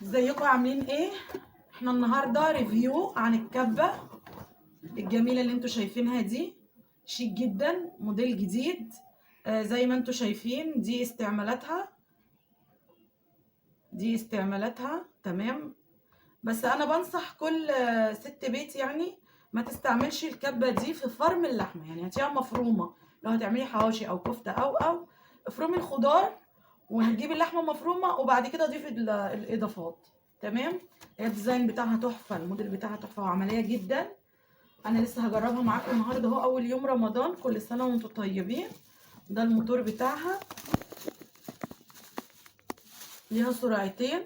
ازيكم عاملين ايه؟ احنا النهارده ريفيو عن الكبه الجميله اللي انتوا شايفينها دي. شيك جدا، موديل جديد. زي ما انتوا شايفين دي استعمالاتها تمام. بس انا بنصح كل ست بيت يعني ما تستعملش الكبه دي في فرم اللحمه، يعني هاتيها مفرومه. لو هتعملي حواوشي او كفته او افرمي الخضار وهتجيبي اللحمه مفرومه وبعد كده ضيفي الاضافات. تمام. هي الديزاين بتاعها تحفه، الموديل بتاعها تحفه وعمليه جدا. انا لسه هجربها معاكم النهارده، اهو اول يوم رمضان، كل سنه وانتم طيبين. ده الموتور بتاعها، ليها سرعتين.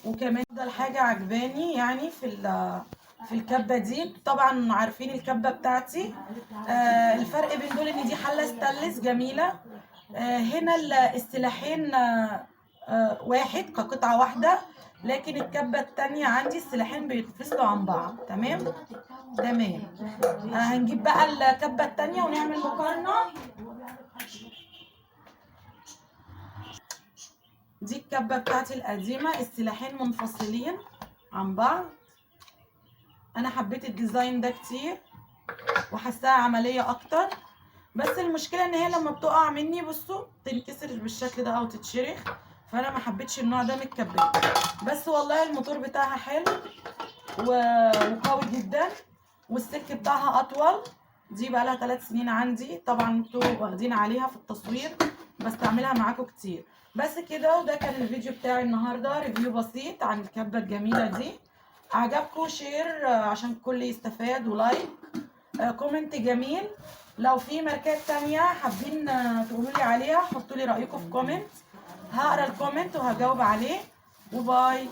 وكمان افضل حاجه عجباني يعني في الكبه دي، طبعا عارفين الكبه بتاعتي. الفرق بين دول ان دي حله ستانلس جميله. هنا السلاحين واحد كقطعه واحده، لكن الكبه التانية عندي السلاحين بيتفصلوا عن بعض. تمام. هنجيب بقى الكبه التانية ونعمل مقارنه. دي الكبه بتاعتي القديمه، السلاحين منفصلين عن بعض. انا حبيت الديزاين ده كتير وحاساها عمليه اكتر، بس المشكله ان هي لما بتقع مني بصوا تنكسر بالشكل ده او تتشرخ، فانا ما حبيتش النوع ده من الكبات. بس والله الموتور بتاعها حلو وقوي جدا، والسلك بتاعها اطول. دي بقى لها 3 سنين عندي، طبعا انتوا واخدين عليها في التصوير، بستعملها معاكم كتير. بس كده، وده كان الفيديو بتاعي النهارده، ريفيو بسيط عن الكبه الجميله دي. عجبكم شير عشان الكل يستفاد، ولايك، كومنت جميل. لو في ماركات تانية حابين تقولوا لي عليها، حطوا لي رأيكم في كومنت، هقرا الكومنت وهجاوب عليه. وباي.